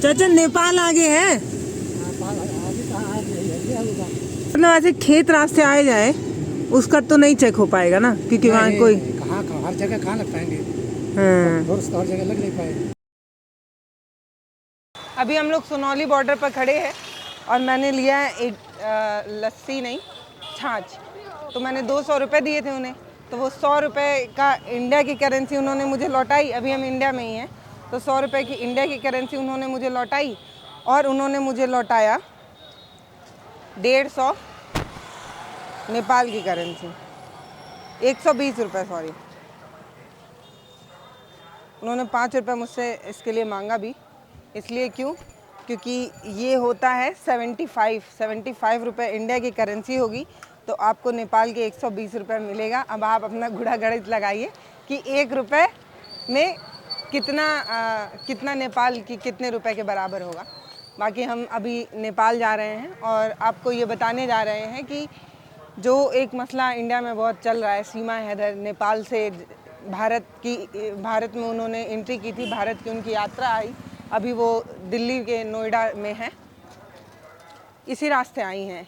चाचा नेपाल आगे है, मतलब ऐसे खेत रास्ते आए जाए उसका तो नहीं चेक हो पाएगा ना, क्योंकि वहाँ कोई कहाँ हर जगह कहाँ लग पाएंगे। हाँ। हर जगह लग नहीं पाएंगे। अभी हम लोग सोनौली बॉर्डर पर खड़े हैं और मैंने लिया है एक लस्सी नहीं छाछ। तो मैंने 200 रुपये दिए थे उन्हें, तो वो 100 रुपये का इंडिया की करेंसी उन्होंने मुझे लौटाई। अभी हम इंडिया में ही हैं, तो 100 रुपये की इंडिया की करेंसी उन्होंने मुझे लौटाई और उन्होंने मुझे लौटाया 150 नेपाल की करेंसी, 120 रुपये सॉरी। उन्होंने 5 रुपये मुझसे इसके लिए मांगा भी, इसलिए क्योंकि ये होता है 75 रुपये इंडिया की करेंसी होगी तो आपको नेपाल के 120 रुपये मिलेगा। अब आप अपना गुड़ा गणित लगाइए कि 1 रुपये में कितना नेपाल की कितने रुपए के बराबर होगा। बाकी हम अभी नेपाल जा रहे हैं और आपको ये बताने जा रहे हैं कि जो एक मसला इंडिया में बहुत चल रहा है, सीमा हैदर नेपाल से भारत में उन्होंने एंट्री की थी, भारत की उनकी यात्रा आई, अभी वो दिल्ली के नोएडा में हैं, इसी रास्ते आई हैं।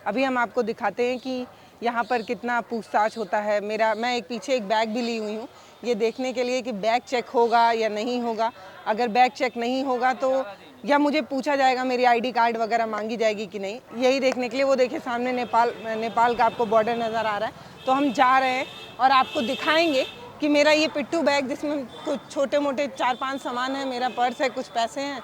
अभी हम आपको दिखाते हैं कि यहाँ पर कितना पूछताछ होता है। मैं एक पीछे एक बैग भी ली हुई हूँ ये देखने के लिए कि बैग चेक होगा या नहीं होगा। अगर बैग चेक नहीं होगा तो या मुझे पूछा जाएगा, मेरी आईडी कार्ड वगैरह मांगी जाएगी कि नहीं, यही देखने के लिए। वो देखिए सामने नेपाल का आपको बॉर्डर नज़र आ रहा है। तो हम जा रहे हैं और आपको दिखाएंगे कि मेरा ये पिट्ठू बैग जिसमें कुछ छोटे मोटे 4-5 सामान है, मेरा पर्स है, कुछ पैसे हैं,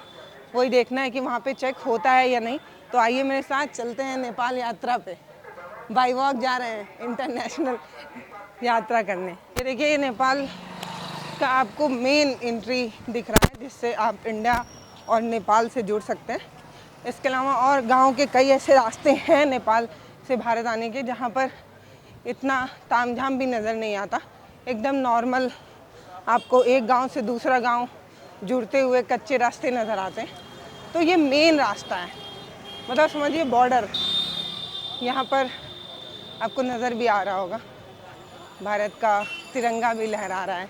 वही देखना है कि वहाँ पे चेक होता है या नहीं। तो आइए मेरे साथ चलते हैं नेपाल यात्रा पे। बाई वॉक जा रहे हैं इंटरनेशनल यात्रा करने। ये देखिए ये नेपाल का आपको मेन एंट्री दिख रहा है जिससे आप इंडिया और नेपाल से जुड़ सकते हैं। इसके अलावा और गांव के कई ऐसे रास्ते हैं नेपाल से भारत आने के जहां पर इतना तामझाम भी नज़र नहीं आता, एकदम नॉर्मल आपको एक गांव से दूसरा गांव जुड़ते हुए कच्चे रास्ते नज़र आते हैं। तो ये मेन रास्ता है, मतलब समझिए बॉर्डर। यहाँ पर आपको नज़र भी आ रहा होगा भारत का तिरंगा भी लहरा रहा है।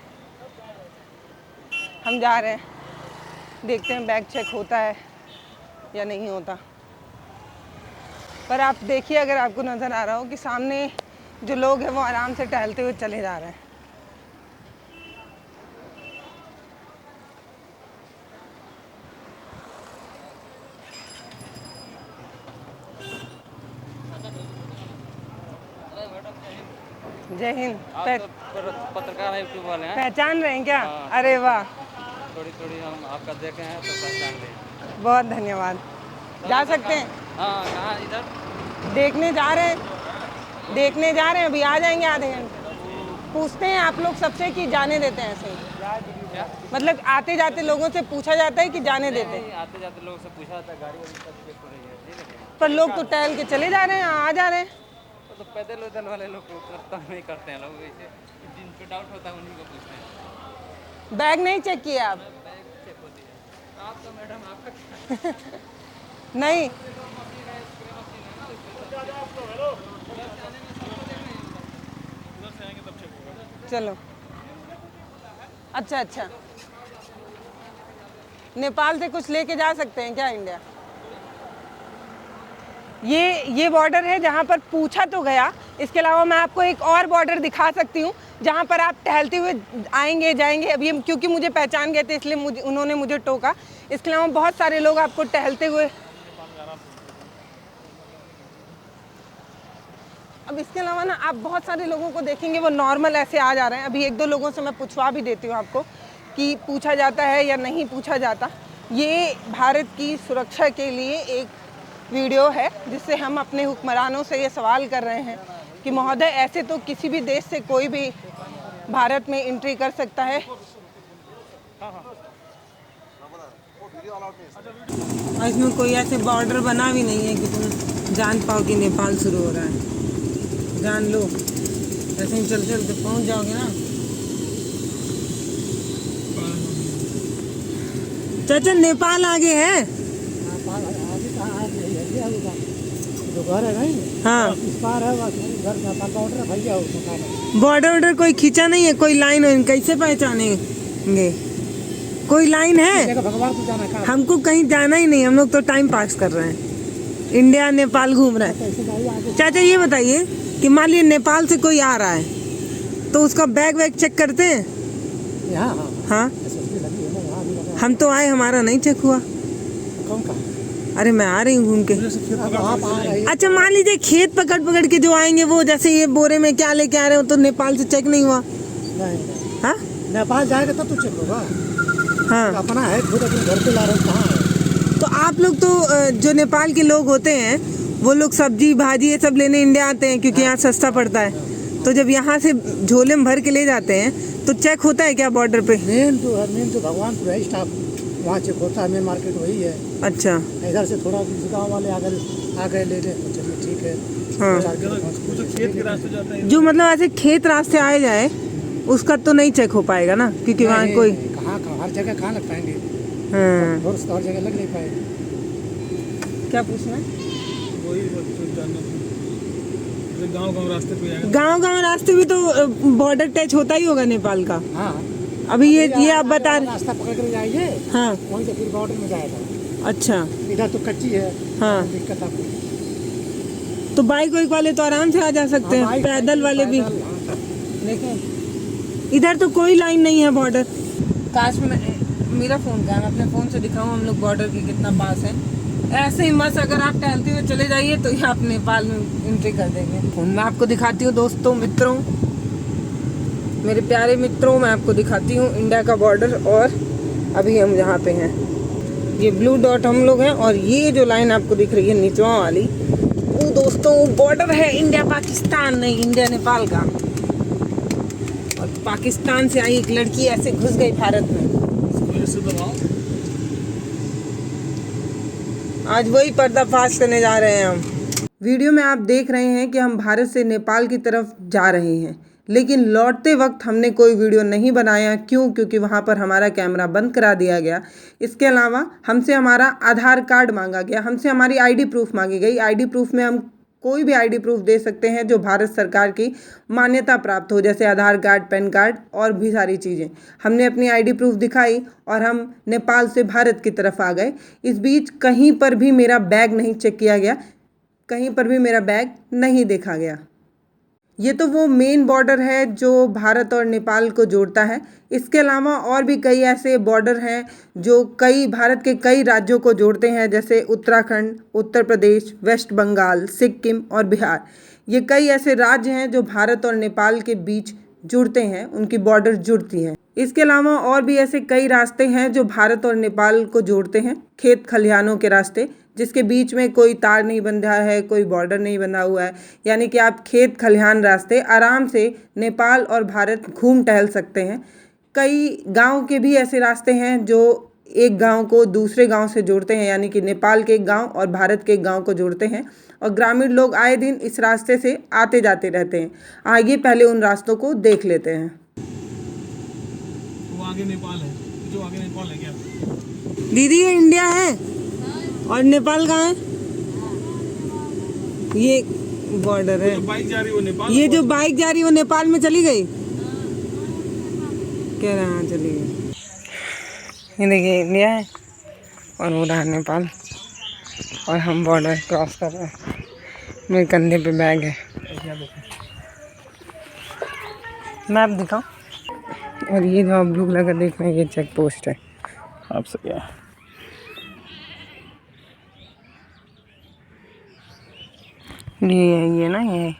हम जा रहे हैं, देखते हैं बैग चेक होता है या नहीं होता। पर आप देखिए, अगर आपको नज़र आ रहा हो कि सामने जो लोग हैं वो आराम से टहलते हुए चले जा रहे हैं। जय हिंद। पत्रकार है, यूट्यूब वाले हैं। पहचान रहे हैं क्या? अरे वाह, थोड़ी हम आपका देखे हैं तो पहचान रहे। बहुत धन्यवाद। जा सकते हैं? हाँ, कहाँ इधर? देखने जा रहे हैं, अभी आ जाएंगे आधे घंटे। पूछते हैं आप लोग सबसे कि जाने देते हैं ऐसे ही, मतलब आते जाते लोगों से पूछा जाता है कि जाने देते हैं? आते जाते लोगों से पूछा जाता है, गाड़ी वाली सब चेक हो रही है, ठीक है। पर लोग तो टहल के चले जा रहे हैं, आ जा रहे हैं। तो पैदल वाले लोग तो नहीं करते हैं, लोग वैसे जिनको डाउट होता है उन्हीं को पूछते हैं। बैग नहीं चेक किया आप? बैग चेक होती है। आप तो मैडम आपका नहीं। चलो, अच्छा, नेपाल से कुछ लेके जा सकते हैं क्या इंडिया? ये बॉर्डर है जहाँ पर पूछा तो गया। इसके अलावा मैं आपको एक और बॉर्डर दिखा सकती हूँ जहाँ पर आप टहलते हुए आएंगे जाएंगे। अभी क्योंकि मुझे पहचान गए थे इसलिए उन्होंने मुझे टोका। इसके अलावा बहुत सारे लोग आपको टहलते हुए, अब इसके अलावा ना आप बहुत सारे लोगों को देखेंगे वो नॉर्मल ऐसे आ जा रहे हैं। अभी 1-2 लोगों से मैं पूछवा भी देती हूँ आपको कि पूछा जाता है या नहीं पूछा जाता। ये भारत की सुरक्षा के लिए एक वीडियो है जिससे हम अपने हुक्मरानों से ये सवाल कर रहे हैं कि महोदय ऐसे तो किसी भी देश से कोई भी भारत में एंट्री कर सकता है। और इसमें कोई ऐसे बॉर्डर बना भी नहीं है कि तुम जान पाओ कि नेपाल शुरू हो रहा है। जान लो, ऐसे ही चलते चलते पहुंच जाओगे ना। चाचा नेपाल आगे है? जो घर है नहीं, हाँ, इस पार है घर का बॉर्डर भैया बॉर्डर कोई खींचा नहीं है, कोई लाइन कैसे पहचानेंगे? कोई लाइन है? जगह भगवान को जाना कहाँ? हमको कहीं जाना ही नहीं, हम लोग तो टाइम पास कर रहे हैं, इंडिया नेपाल घूम रहे हैं। ऐसे जाइए आगे। चाचा ये बताइए कि मान लीजिए नेपाल से कोई आ रहा है तो उसका बैग वैग चेक करते हैं? यहाँ हाँ हाँ, SSB लगी है ना, यहाँ भी लगा है। हम तो आए, हमारा नहीं चेक हुआ। कौन कहा? अरे मैं आ रही हूँ घूम के। अब आप आ रहे हैं। अच्छा मान लीजिए खेत पकड़ पकड़ के जो आएंगे वो, जैसे ये बोरे में क्या लेके आ रहे हो, तो नेपाल से चेक नहीं हुआ? नहीं, हाँ नेपाल जाएगा तब तो चेक होगा। हाँ। अपना है, खुद अपने घर पे ला रहे हैं, कहाँ है? तो आप लोग तो जो नेपाल के लोग होते हैं वो लोग सब्जी भाजी ये सब लेने इंडिया आते हैं क्योंकि यहाँ सस्ता पड़ता है, तो जब यहाँ से झोले में भर के ले जाते हैं तो चेक होता है क्या बॉर्डर पे? मेन तो भगवानपुर है स्टाफ, वहाँ चेक होता है, मेन मार्केट वही है। अच्छा इधर से थोड़ा गाँव वाले अगर आ गए ले लें तो चलिए ठीक है। हाँ। 4 किलो 5 किलो खेत के रास्ते जाते हैं। जो मतलब ऐसे खेत रास्ते आए जाए उसका तो नहीं चेक हो पाएगा ना, क्योंकि वहाँ कोई कहाँ हर जगह कहाँ लग पाएंगे? हाँ। हर जगह लग नहीं पाएंगे। क्या पूछना है? गाँव रास्ते पे गांव रास्ते भी तो बॉर्डर टच होता ही होगा नेपाल का। हाँ अभी ये आप बता रहे। रास्ता पकड़ कर जाइए, हाँ वहीं से फिर बॉर्डर में जाएगा। अच्छा इधर तो कच्ची है, हाँ, दिक्कत आपको। तो बाइक वाइक वाले तो आराम से आ जा सकते हैं, हाँ, पैदल वाले भी। देखें इधर तो कोई लाइन नहीं है बॉर्डर। काश में मेरा फ़ोन का, मैं अपने फ़ोन से दिखाऊं हम लोग बॉर्डर की कितना पास है। ऐसे ही बस अगर आप टहलते हुए चले जाइए तो ये आप नेपाल में एंट्री कर देंगे। फ़ोन मैं आपको दिखाती हूँ दोस्तों, मित्रों, मेरे प्यारे मित्रों, मैं आपको दिखाती हूँ इंडिया का बॉर्डर। और अभी हम जहाँ पे हैं, ये ब्लू डॉट हम लोग हैं, और ये जो लाइन आपको दिख रही है निचवा वाली, वो दोस्तों बॉर्डर है इंडिया पाकिस्तान, नहीं इंडिया नेपाल का। और पाकिस्तान से आई एक लड़की ऐसे घुस गई भारत में। आज वही पर्दाफाश करने जा रहे हैं हम। वीडियो में आप देख रहे हैं कि हम भारत से नेपाल की तरफ जा रहे हैं, लेकिन लौटते वक्त हमने कोई वीडियो नहीं बनाया। क्यों? क्योंकि वहाँ पर हमारा कैमरा बंद करा दिया गया। इसके अलावा हमसे हमारा आधार कार्ड मांगा गया, हमसे हमारी आईडी प्रूफ मांगी गई। आईडी प्रूफ में हम कोई भी आईडी प्रूफ दे सकते हैं जो भारत सरकार की मान्यता प्राप्त हो, जैसे आधार कार्ड, पैन कार्ड और भी सारी चीज़ें। हमने अपनी आईडी प्रूफ दिखाई और हम नेपाल से भारत की तरफ आ गए। इस बीच कहीं पर भी मेरा बैग नहीं चेक किया गया, कहीं पर भी मेरा बैग नहीं देखा गया। ये तो वो मेन बॉर्डर है जो भारत और नेपाल को जोड़ता है। इसके अलावा और भी कई ऐसे बॉर्डर हैं जो कई भारत के कई राज्यों को जोड़ते हैं, जैसे उत्तराखंड, उत्तर प्रदेश, वेस्ट बंगाल, सिक्किम और बिहार। ये कई ऐसे राज्य हैं जो भारत और नेपाल के बीच जुड़ते हैं, उनकी बॉर्डर जुड़ती हैं। इसके अलावा और भी ऐसे कई रास्ते हैं जो भारत और नेपाल को जोड़ते हैं, खेत खलिहानों के रास्ते, जिसके बीच में कोई तार नहीं बंधा है, कोई बॉर्डर नहीं बना हुआ है। यानी कि आप खेत खलिहान रास्ते आराम से नेपाल और भारत घूम टहल सकते हैं। कई गांव के भी ऐसे रास्ते हैं जो एक गांव को दूसरे गांव से जोड़ते हैं, यानी कि नेपाल के एक गांव और भारत के एक गांव को जोड़ते हैं, और ग्रामीण लोग आए दिन इस रास्ते से आते जाते रहते हैं। आइए पहले उन रास्तों को देख लेते हैं। वो आगे नेपाल है, जो आगे नेपाल है क्या? दीदी ये इंडिया है और नेपाल कहाँ है? ये बॉर्डर है। बाइक जा रही वो नेपाल, ये जो बाइक जा रही है वो नेपाल में चली गई, कह रहे हैं चली गई। ये देखिए इंडिया है और वो रहा नेपाल, और हम बॉर्डर क्रॉस कर रहे हैं। मेरे कंधे पे बैग है, मैप दिखाओ। और ये जो आप ब्लू कलर का देख रहे हैं ये चेक पोस्ट है। आपसे क्या है? ये ना ये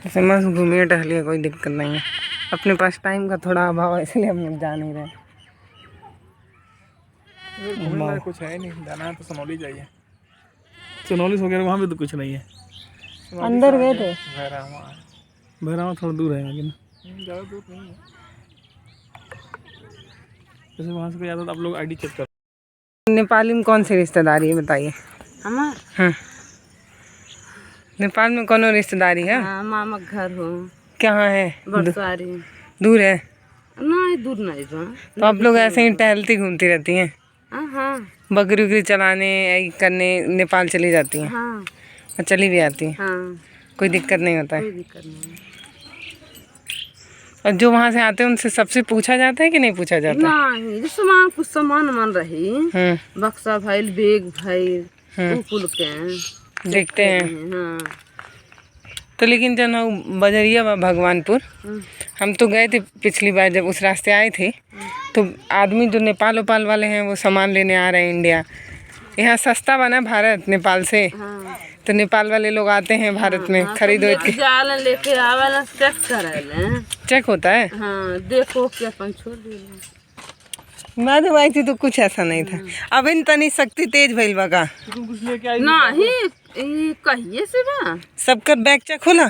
ऐसे मस्त घूमिए टहलिए, कोई दिक्कत नहीं है। अपने पास टाइम का थोड़ा अभाव है इसलिए हम लोग जा नहीं रहे। घूमने वाला कुछ है नहीं, जाना है तो सोनौली जाइए। सोनौली वगैरह वहाँ पे तो कुछ नहीं है। अंदर गए थे, भैरवा थोड़ा दूर है, लेकिन ज़्यादा दूर नहीं है। जैसे वहाँ से कोई आता तो आप लोग आईडी चेक करो। नेपाली में कौन सी रिश्तेदारी है बताइए? हमार हाँ, नेपाल में कौन रिश्तेदारी है? मामा घर हो कहाँ है? बरसारी। दूर है? नहीं दूर नहीं बा। तो आप लोग ऐसे ही टहलती घूमती रहती हैं? हाँ बकरी उकरी चलाने करने नेपाल चली जाती हैं? हाँ। और चली भी आती है, हाँ, कोई दिक्कत नहीं होता कोई है। दिक्कत नहीं। और जो वहाँ से आते हैं उनसे सबसे पूछा जाता है कि नहीं पूछा जाता? नहीं, जो सामान कुछ सामान मन रही, बक्सा भइल, बैग भइल, उ कुल के देखते हैं। हाँ। तो लेकिन जब हम बजरिया भगवानपुर, हम तो गए थे पिछली बार जब उस रास्ते आए थे, तो आदमी जो नेपाल उपाल वाले हैं वो सामान लेने आ रहे हैं इंडिया। यहाँ सस्ता बना भारत नेपाल से, हाँ। तो नेपाल वाले लोग आते हैं भारत में खरीदो के। जाल लेके आवेला, चेक करेले। चेक होता है। हाँ, देखो के अपन छोड़ दिए। मैं जब आई थी तो कुछ ऐसा नहीं था। अब इन तनी शक्ति तेज भइल बा का? कुछ लेके आई नहीं, ये कहिए से बा। सबका बैग चेक होला?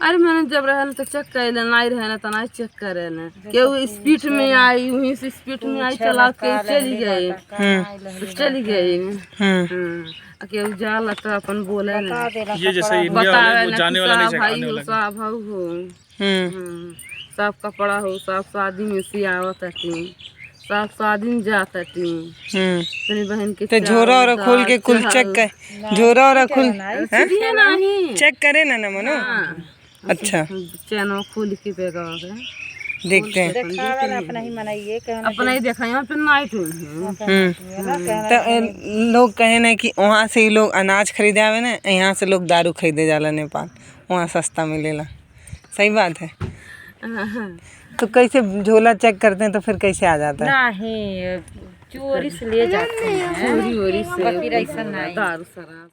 अरे मैंने जब रहल तो चेक करेला, नहीं रहना तो नहीं चेक करेला। केहू स्पीड में आई, वहीं से स्पीड में आई, चला के चली गई, चली गई। केहू जाला तो अपन बोले ये जैसे इंडिया वाले वो जाने वाला नहीं सिखाने वाला। साहब हो, सब कपड़ा हो, सब शादी में सियावत हती, सब शादी में जात हती। तनी बहन के तो झोरा और खोल के कुल चेक कर, झोरा और खोल नहीं चेक करे ना ना मनो। अच्छा, चैनो खोल के बेगा देखते हैं। अपना ही देखा यहाँ पे नाइट हुई। तो लोग कहे ना कि वहाँ से ही लोग अनाज खरीदे आवे ना, यहाँ से लोग दारू खरीदे जाला नेपाल, वहाँ सस्ता मिलेला। सही बात है। तो कैसे झोला चेक करते हैं तो फिर कैसे आ जाता है? नहीं, चोरी से ले जाते हैं, चोरी वोरी से फिर ऐसा नहीं। दारू शराब